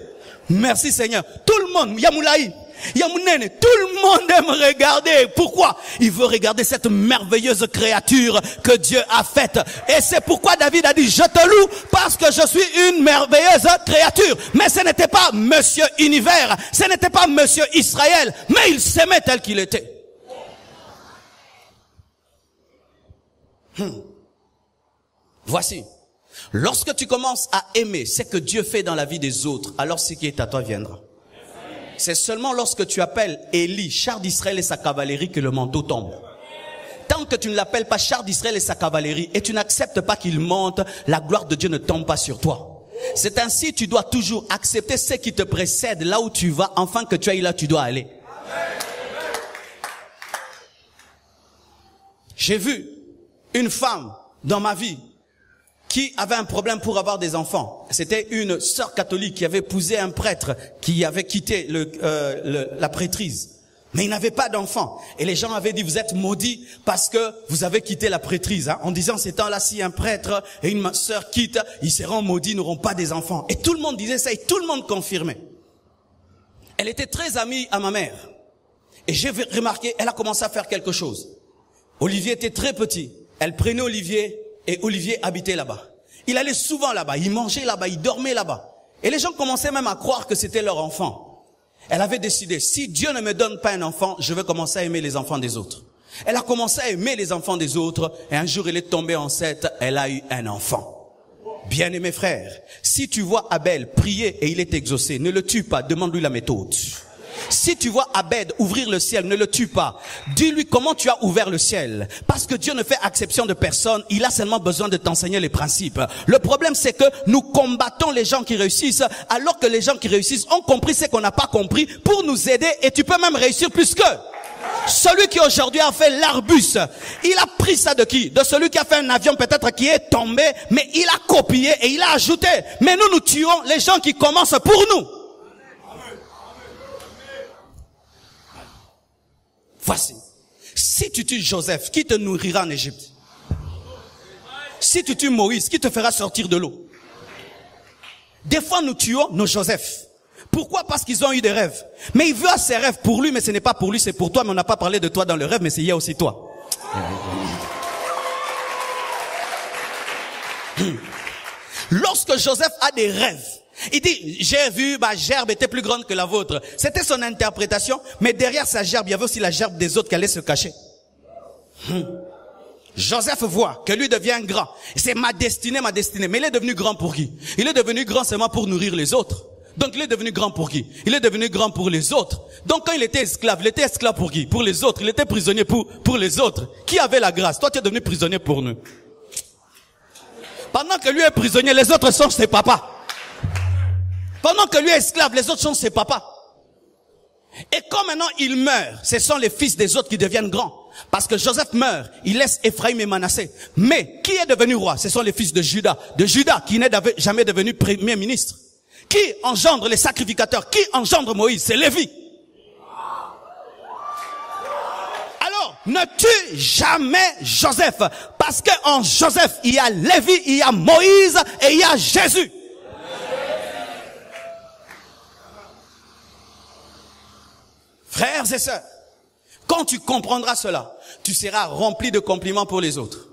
Merci Seigneur. Tout le monde, Yamoulaï, Yamounene, tout le monde aime regarder. Pourquoi? Il veut regarder cette merveilleuse créature que Dieu a faite. Et c'est pourquoi David a dit, je te loue parce que je suis une merveilleuse créature. Mais ce n'était pas Monsieur Univers, ce n'était pas Monsieur Israël, mais il s'aimait tel qu'il était. Voici. Lorsque tu commences à aimer ce que Dieu fait dans la vie des autres, alors ce qui est à toi viendra. C'est seulement lorsque tu appelles Élie, char d'Israël et sa cavalerie que le manteau tombe. Tant tant que tu ne l'appelles pas char d'Israël et sa cavalerie, et tu n'acceptes pas qu'il monte, la gloire de Dieu ne tombe pas sur toi. C'est ainsi, tu dois toujours accepter ce qui te précède là où tu vas, afin que tu ailles là où tu dois aller. J'ai vu une femme dans ma vie qui avait un problème pour avoir des enfants. C'était une sœur catholique qui avait épousé un prêtre qui avait quitté la prêtrise. Mais il n'avait pas d'enfants. Et les gens avaient dit, vous êtes maudits parce que vous avez quitté la prêtrise. Hein, en disant, ces temps-là, si un prêtre et une sœur quittent, ils seront maudits, ils n'auront pas des enfants. Et tout le monde disait ça et tout le monde confirmait. Elle était très amie à ma mère. Et j'ai remarqué, elle a commencé à faire quelque chose. Olivier était très petit. Elle prenait Olivier et Olivier habitait là-bas. Il allait souvent là-bas, il mangeait là-bas, il dormait là-bas. Et les gens commençaient même à croire que c'était leur enfant. Elle avait décidé, si Dieu ne me donne pas un enfant, je vais commencer à aimer les enfants des autres. Elle a commencé à aimer les enfants des autres et un jour elle est tombée enceinte, elle a eu un enfant. Bien-aimé frère, si tu vois Abel prier et il est exaucé, ne le tue pas, demande-lui la méthode. Si tu vois Abed ouvrir le ciel, ne le tue pas. Dis-lui comment tu as ouvert le ciel. Parce que Dieu ne fait exception de personne. Il a seulement besoin de t'enseigner les principes. Le problème, c'est que nous combattons les gens qui réussissent, alors que les gens qui réussissent ont compris ce qu'on n'a pas compris pour nous aider. Et tu peux même réussir plus qu'eux. Celui qui aujourd'hui a fait l'Arbus, il a pris ça de qui? De celui qui a fait un avion peut-être qui est tombé, mais il a copié et il a ajouté. Mais nous tuons les gens qui commencent pour nous. Voici. Si tu tues Joseph, qui te nourrira en Égypte? Si tu tues Moïse, qui te fera sortir de l'eau? Des fois, nous tuons nos Joseph. Pourquoi? Parce qu'ils ont eu des rêves. Mais il veut ses rêves pour lui, mais ce n'est pas pour lui, c'est pour toi. Mais on n'a pas parlé de toi dans le rêve, mais c'est il y a aussi toi. Lorsque Joseph a des rêves, il dit, j'ai vu, ma gerbe était plus grande que la vôtre. C'était son interprétation, mais derrière sa gerbe, il y avait aussi la gerbe des autres qui allaient se cacher. Joseph voit que lui devient grand. C'est ma destinée. Mais il est devenu grand pour qui? Il est devenu grand seulement pour nourrir les autres. Donc il est devenu grand pour qui? Il est devenu grand pour les autres. Donc quand il était esclave pour qui? Pour les autres. Il était prisonnier pour les autres. Qui avait la grâce? Toi, tu es devenu prisonnier pour nous. Pendant que lui est prisonnier, les autres sont ses papas. Pendant que lui est esclave, les autres sont ses papas. Et quand maintenant il meurt, ce sont les fils des autres qui deviennent grands. Parce que Joseph meurt, il laisse Ephraïm et Manassé. Mais qui est devenu roi? Ce sont les fils de Juda. De Juda qui n'est jamais devenu premier ministre. Qui engendre les sacrificateurs? Qui engendre Moïse? C'est Lévi. Alors, ne tue jamais Joseph. Parce qu'en Joseph, il y a Lévi, il y a Moïse et il y a Jésus. Frères et sœurs, quand tu comprendras cela, tu seras rempli de compliments pour les autres.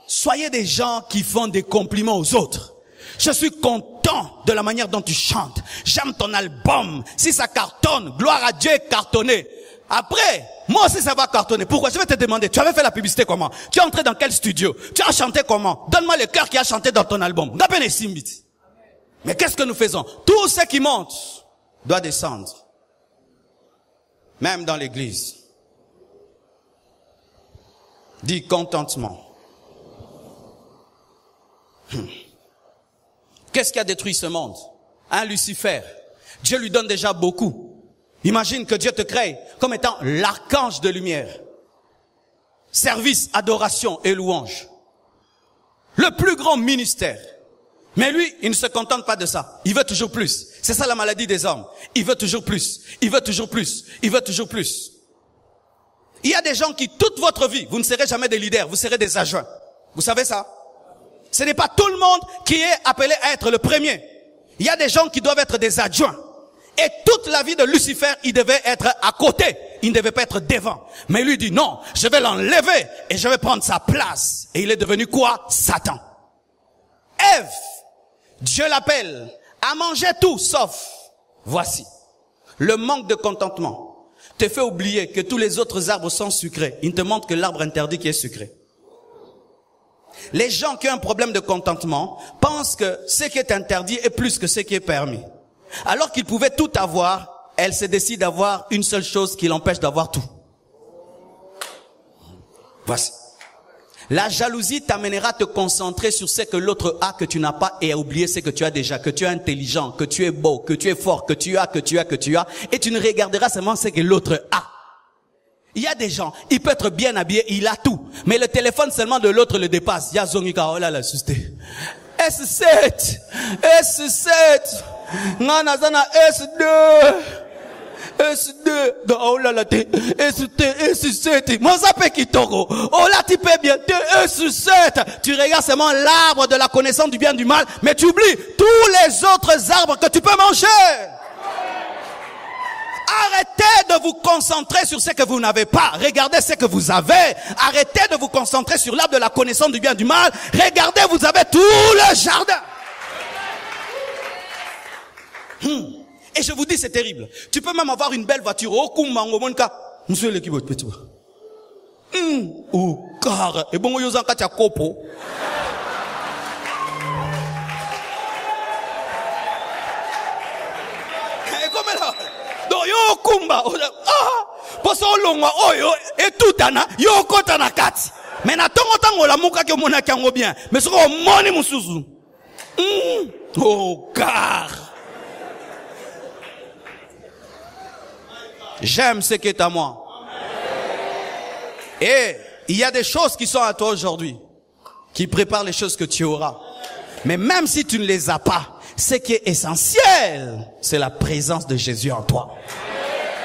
Soyez des gens qui font des compliments aux autres. Je suis content de la manière dont tu chantes. J'aime ton album. Si ça cartonne, gloire à Dieu, cartonné. Après, moi aussi ça va cartonner. Pourquoi? Je vais te demander, tu avais fait la publicité comment? Tu es entré dans quel studio? Tu as chanté comment? Donne-moi le cœur qui a chanté dans ton album. Mais qu'est-ce que nous faisons? Tout ce qui monte doit descendre. Même dans l'église. Dis contentement. Qu'est-ce qui a détruit ce monde? Un Lucifer. Dieu lui donne déjà beaucoup. Imagine que Dieu te crée comme étant l'archange de lumière. Service, adoration et louange. Le plus grand ministère. Mais lui, il ne se contente pas de ça. Il veut toujours plus. C'est ça la maladie des hommes. Il veut toujours plus. Il veut toujours plus. Il veut toujours plus. Il y a des gens qui, toute votre vie, vous ne serez jamais des leaders, vous serez des adjoints. Vous savez ça? Ce n'est pas tout le monde qui est appelé à être le premier. Il y a des gens qui doivent être des adjoints. Et toute la vie de Lucifer, il devait être à côté. Il ne devait pas être devant. Mais lui dit non, je vais l'enlever et je vais prendre sa place. Et il est devenu quoi? Satan. Ève, Dieu l'appelle à manger tout sauf. Voici. Le manque de contentement te fait oublier que tous les autres arbres sont sucrés. Il ne te montre que l'arbre interdit qui est sucré. Les gens qui ont un problème de contentement pensent que ce qui est interdit est plus que ce qui est permis. Alors qu'ils pouvaient tout avoir, elle se décide d'avoir une seule chose qui l'empêche d'avoir tout. Voici. La jalousie t'amènera à te concentrer sur ce que l'autre a que tu n'as pas et à oublier ce que tu as déjà, que tu es intelligent, que tu es beau, que tu es fort, que tu as, et tu ne regarderas seulement ce que l'autre a. Il y a des gens, il peut être bien habillé, il a tout, mais le téléphone seulement de l'autre le dépasse. Il y a Zongika, oh là la susté. S7, Nanazana S2. S2, oh là là, S7, mon sapé qui toro, oh là tu peux bien, S7, tu regardes seulement l'arbre de la connaissance du bien et du mal, mais tu oublies tous les autres arbres que tu peux manger. Arrêtez de vous concentrer sur ce que vous n'avez pas, regardez ce que vous avez, arrêtez de vous concentrer sur l'arbre de la connaissance du bien et du mal, regardez vous avez tout le jardin. Et je vous dis, c'est terrible. Tu peux même avoir une belle voiture. Monsieur l'équipe, petit. Oh, car. Et bon, vous avez un copo. Et comme là. Donc, yo, kumba. Ah, pour ça, longa, oh, yo, et tout, ana, yo, kotana kat. Mais n'attends autant la mouka que mon akango bien. Mais ce qu'on moni moussouzou. Oh, car. J'aime ce qui est à moi. Et il y a des choses qui sont à toi aujourd'hui, qui préparent les choses que tu auras. Mais même si tu ne les as pas, ce qui est essentiel, c'est la présence de Jésus en toi.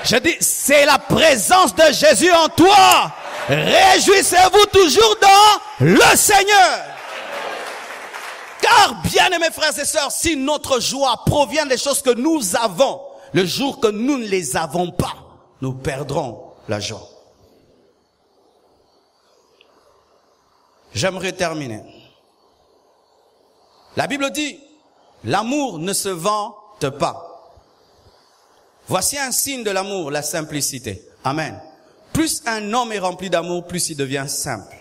Je dis, c'est la présence de Jésus en toi. Réjouissez-vous toujours dans le Seigneur. Car, bien-aimés frères et sœurs, si notre joie provient des choses que nous avons, le jour que nous ne les avons pas, nous perdrons la joie. J'aimerais terminer. La Bible dit, l'amour ne se vante pas. Voici un signe de l'amour, la simplicité. Amen. Plus un homme est rempli d'amour, plus il devient simple.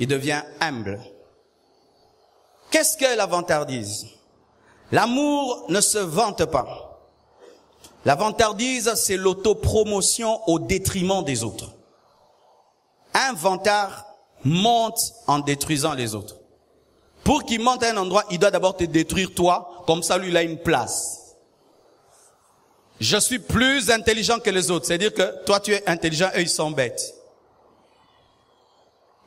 Il devient humble. Qu'est-ce que la vantardise? L'amour ne se vante pas. La vantardise, c'est l'autopromotion au détriment des autres. Un vantard monte en détruisant les autres. Pour qu'il monte à un endroit, il doit d'abord te détruire toi, comme ça lui il a une place. Je suis plus intelligent que les autres, c'est-à-dire que toi tu es intelligent, eux ils sont bêtes.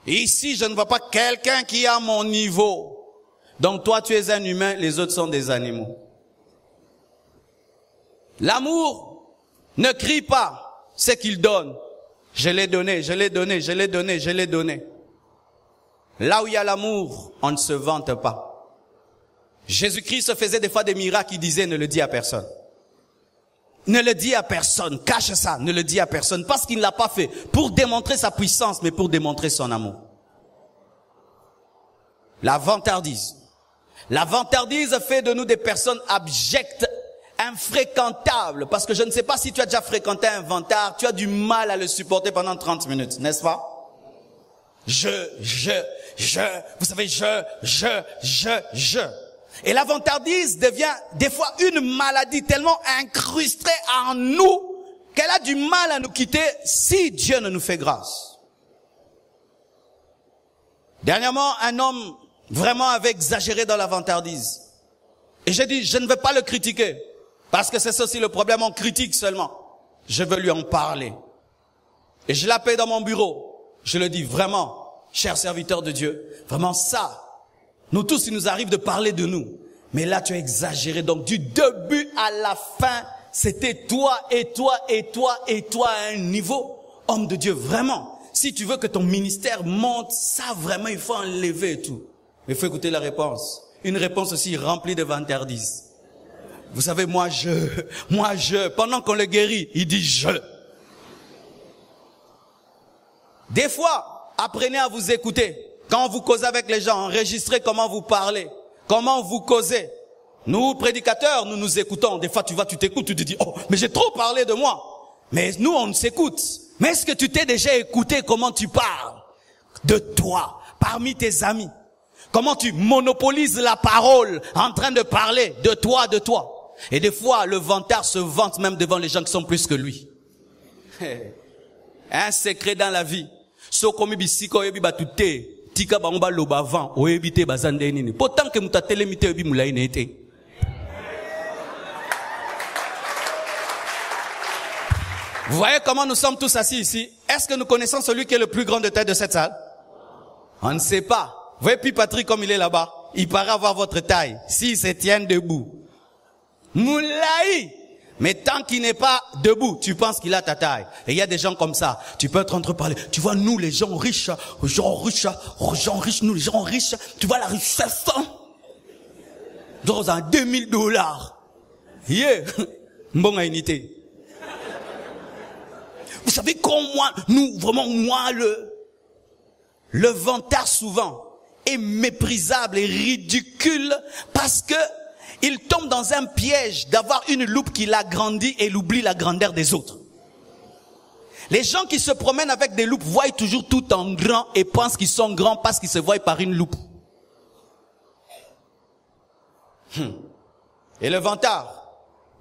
Et ici, je ne vois pas quelqu'un qui est à mon niveau. Donc toi tu es un humain, les autres sont des animaux. L'amour ne crie pas ce qu'il donne. Je l'ai donné, je l'ai donné, je l'ai donné, je l'ai donné. Là où il y a l'amour, on ne se vante pas. Jésus-Christ faisait des fois des miracles, il disait ne le dis à personne. Ne le dis à personne, cache ça, ne le dis à personne, parce qu'il ne l'a pas fait pour démontrer sa puissance, mais pour démontrer son amour. La vantardise. La vantardise fait de nous des personnes abjectes, infréquentable, parce que je ne sais pas si tu as déjà fréquenté un vantard, tu as du mal à le supporter pendant 30 minutes, n'est-ce pas? Vous savez, Et la vantardise devient des fois une maladie tellement incrustée en nous qu'elle a du mal à nous quitter si Dieu ne nous fait grâce. Dernièrement, un homme vraiment avait exagéré dans la vantardise. Et j'ai dit, je ne veux pas le critiquer. Parce que c'est ça aussi le problème, on critique seulement. Je veux lui en parler. Et je l'appelle dans mon bureau. Je le dis vraiment, cher serviteur de Dieu, vraiment ça. Nous tous, il nous arrive de parler de nous. Mais là, tu as exagéré. Donc, du début à la fin, c'était toi et toi et toi et toi à un niveau. Homme de Dieu, vraiment. Si tu veux que ton ministère monte, ça vraiment, il faut enlever et tout. Mais il faut écouter la réponse. Une réponse aussi remplie de vantardises. Vous savez, moi je, pendant qu'on le guérit, il dit je. Des fois, apprenez à vous écouter. Quand vous causez avec les gens, enregistrez comment vous parlez, comment vous causez. Nous, prédicateurs, nous nous écoutons. Des fois, tu t'écoutes, tu te dis, oh, mais j'ai trop parlé de moi. Mais nous, on s'écoute. Mais est-ce que tu t'es déjà écouté comment tu parles de toi, parmi tes amis? Comment tu monopolises la parole en train de parler de toi, de toi? Et des fois, le vantard se vante même devant les gens qui sont plus que lui. Un secret dans la vie. So komi bisika oyebi batute, tika bango ba loba avant, oyebi te bazande nini. Pourtant que mutatele mite oyebi mulai nete. Vous voyez comment nous sommes tous assis ici? Est-ce que nous connaissons celui qui est le plus grand de tête de cette salle? On ne sait pas. Vous voyez puis Patrick comme il est là-bas. Il paraît avoir votre taille. S'il se tient debout. Moulaï! Mais tant qu'il n'est pas debout, tu penses qu'il a ta taille. Et il y a des gens comme ça. Tu peux être en train de parler. Tu vois, nous, les gens riches, nous, les gens riches, tu vois la richesse. Dans un $2000. Yeah! Bon à unité. Vous savez comment moi, le vantard souvent est méprisable et ridicule parce que il tombe dans un piège d'avoir une loupe qui l'agrandit et il oublie la grandeur des autres. Les gens qui se promènent avec des loupes voient toujours tout en grand et pensent qu'ils sont grands parce qu'ils se voient par une loupe. Et le vantard,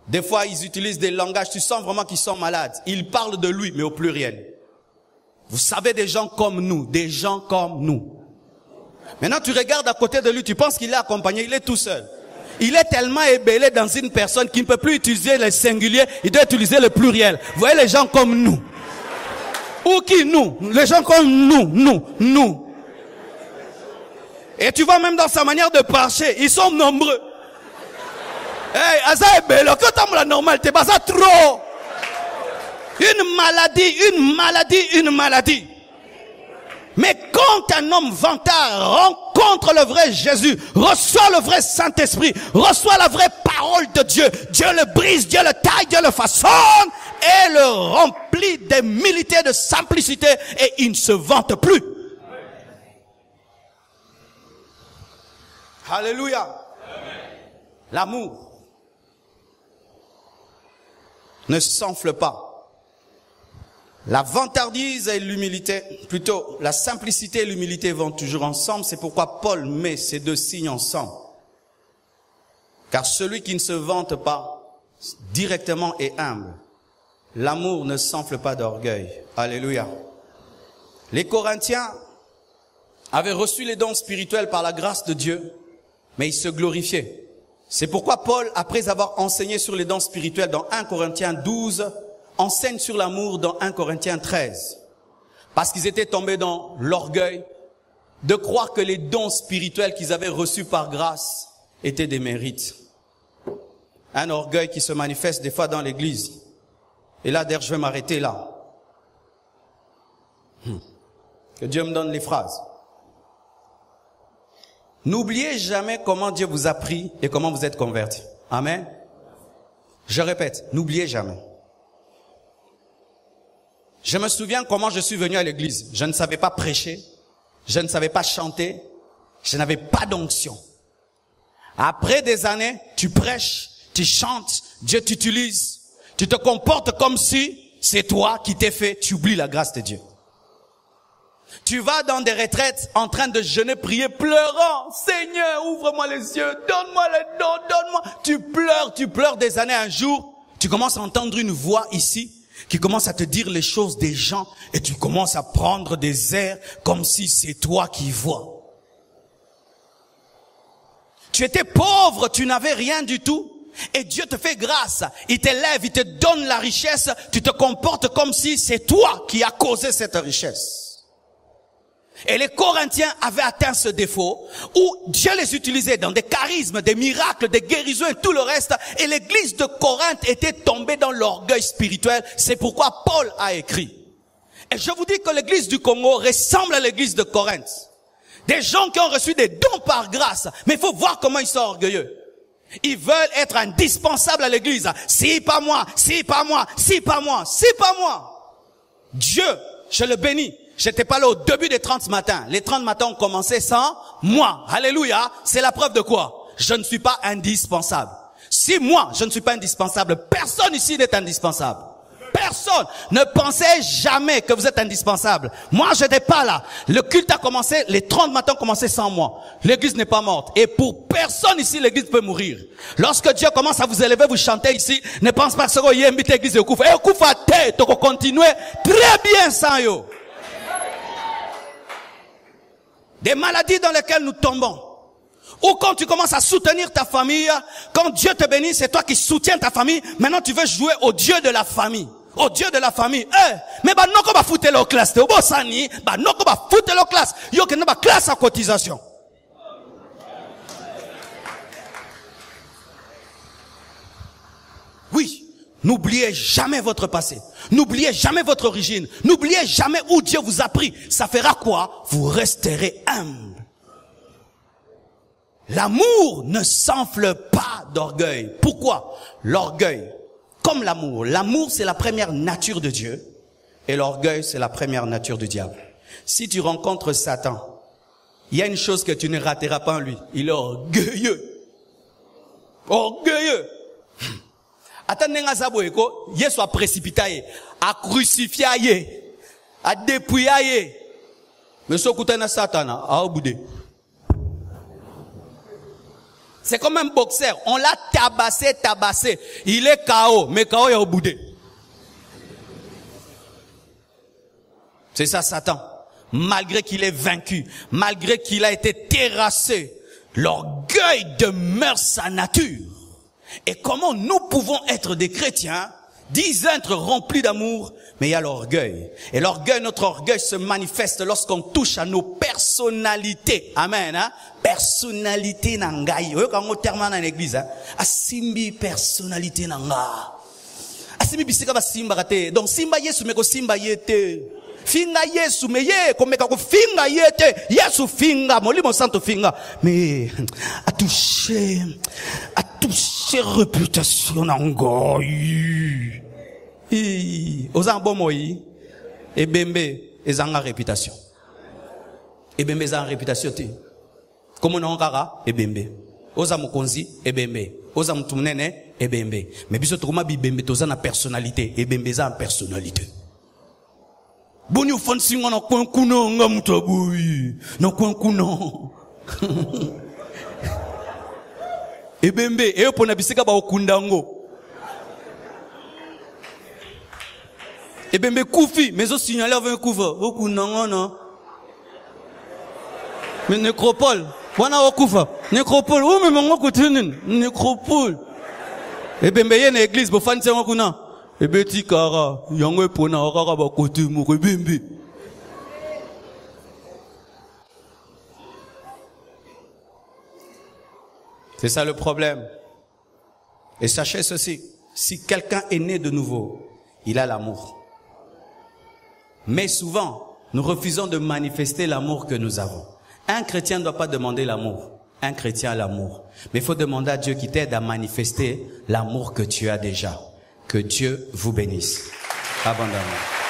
des fois, ils utilisent des langages, tu sens vraiment qu'ils sont malades. Ils parlent de lui, mais au pluriel. Vous savez, des gens comme nous, des gens comme nous. Maintenant, tu regardes à côté de lui, tu penses qu'il est accompagné, il est tout seul. Il est tellement ébélé dans une personne qu'il ne peut plus utiliser le singulier, il doit utiliser le pluriel. Vous voyez les gens comme nous. Ou qui nous? Les gens comme nous. Et tu vois même dans sa manière de marcher, ils sont nombreux. Hey, Aza est belle, que t'as la normalité, bah ça trop. Une maladie. Mais quand un homme vantard rencontre le vrai Jésus, reçoit le vrai Saint-Esprit, reçoit la vraie parole de Dieu, Dieu le brise, Dieu le taille, Dieu le façonne et le remplit d'humilité, de simplicité et il ne se vante plus. Alléluia. L'amour ne s'enfle pas. La vantardise et l'humilité, plutôt la simplicité et l'humilité vont toujours ensemble. C'est pourquoi Paul met ces deux signes ensemble. Car celui qui ne se vante pas directement est humble. L'amour ne s'enfle pas d'orgueil. Alléluia. Les Corinthiens avaient reçu les dons spirituels par la grâce de Dieu, mais ils se glorifiaient. C'est pourquoi Paul, après avoir enseigné sur les dons spirituels dans 1 Corinthiens 12, enseigne sur l'amour dans 1 Corinthiens 13. Parce qu'ils étaient tombés dans l'orgueil de croire que les dons spirituels qu'ils avaient reçus par grâce étaient des mérites. Un orgueil qui se manifeste des fois dans l'église. Et là, d'ailleurs, je vais m'arrêter là. Que Dieu me donne les phrases. N'oubliez jamais comment Dieu vous a pris et comment vous êtes convertis. Amen. Je répète, n'oubliez jamais. Je me souviens comment je suis venu à l'église. Je ne savais pas prêcher. Je ne savais pas chanter. Je n'avais pas d'onction. Après des années, tu prêches, tu chantes, Dieu t'utilise. Tu te comportes comme si c'est toi qui t'es fait. Tu oublies la grâce de Dieu. Tu vas dans des retraites en train de jeûner, prier, pleurant. Seigneur, ouvre-moi les yeux, donne-moi les dons, donne-moi. Tu pleures des années. Un jour, tu commences à entendre une voix ici qui commence à te dire les choses des gens et tu commences à prendre des airs comme si c'est toi qui vois. Tu étais pauvre, tu n'avais rien du tout et Dieu te fait grâce. Il t'élève, il te donne la richesse. Tu te comportes comme si c'est toi qui as causé cette richesse. Et les Corinthiens avaient atteint ce défaut où Dieu les utilisait dans des charismes, des miracles, des guérisons et tout le reste. Et l'église de Corinthe était tombée dans l'orgueil spirituel. C'est pourquoi Paul a écrit. Et je vous dis que l'église du Congo ressemble à l'église de Corinthe. Des gens qui ont reçu des dons par grâce. Mais il faut voir comment ils sont orgueilleux. Ils veulent être indispensables à l'église. Si pas moi, si pas moi, si pas moi, si pas moi. Dieu, je le bénis. J'étais pas là au début des 30 matins. Les 30 matins ont commencé sans moi. Alléluia. C'est la preuve de quoi? Je ne suis pas indispensable. Si moi, je ne suis pas indispensable, personne ici n'est indispensable. Personne. Ne pensez jamais que vous êtes indispensable. Moi, je n'étais pas là. Le culte a commencé, les 30 matins ont commencé sans moi. L'église n'est pas morte. Et pour personne ici, l'église peut mourir. Lorsque Dieu commence à vous élever, vous chantez ici, ne pense pas que vous y invite l'église et vous. Et vous continuez très bien sans yo. des maladies dans lesquelles nous tombons. Ou quand tu commences à soutenir ta famille, quand Dieu te bénit, c'est toi qui soutiens ta famille. Maintenant, tu veux jouer au Dieu de la famille. Au Dieu de la famille. Mais bah non, qu'on va foutre la classe. T'es au beau sani. Bah non, qu'on va foutre la classe. Yo, qu'on va classe à cotisation. Oui. N'oubliez jamais votre passé. N'oubliez jamais votre origine. N'oubliez jamais où Dieu vous a pris. Ça fera quoi? Vous resterez humble. L'amour ne s'enfle pas d'orgueil. Pourquoi? L'orgueil, comme l'amour. L'amour, c'est la première nature de Dieu. Et l'orgueil, c'est la première nature du diable. Si tu rencontres Satan, il y a une chose que tu ne rateras pas en lui. Il est orgueilleux. Orgueilleux. Attendez, il soit précipité, à crucifier, à dépouiller. Mais ce côté de Satan, à boudé. C'est comme un boxeur. On l'a tabassé. Il est KO, mais KO est au boudé. C'est ça Satan. Malgré qu'il est vaincu, malgré qu'il a été terrassé, l'orgueil demeure sa nature. Et comment nous pouvons être des chrétiens, disent être remplis d'amour, mais il y a l'orgueil. Et l'orgueil, notre orgueil se manifeste lorsqu'on touche à nos personnalités. Amen, hein? Personnalité nangai. Quand on termine dans l'église, hein? Asimbi personnalité nanga. Asimbi bisika ba simba kate. Donc simba yesu meko simba yete. Finga yesu me ye komeka ko finga yete. Yesu finga, molimo santo finga. Mais a touché réputation nangai. Oza bomoyi ebembe ezanga réputation. Ebembe ezanga réputation te. Comme on kaka ebembe. Oza mokonzi ebembe. Oza mutunene ebembe. Mais biso tokoma bibembe toza na personnalité, ebembe za personnalité. Boni ufansi ngona kwenkuno nga mutaboyi. Na kwenkuno. Ebembe eyo na bisika ba okundango. Ebembe koufi, mais au signaler avec un couvre. Okundangona. Mais nécropole. Wana okufa. Nécropole. Oh mais mon kotinin. Nécropole. Ebembe yene église bo fanse ngokuna. Ebeti kara. Yango epona okara ba kote mo ebembe. C'est ça le problème. Et sachez ceci, si quelqu'un est né de nouveau, il a l'amour. Mais souvent, nous refusons de manifester l'amour que nous avons. Un chrétien ne doit pas demander l'amour. Un chrétien a l'amour. Mais il faut demander à Dieu qui t'aide à manifester l'amour que tu as déjà. Que Dieu vous bénisse abondamment.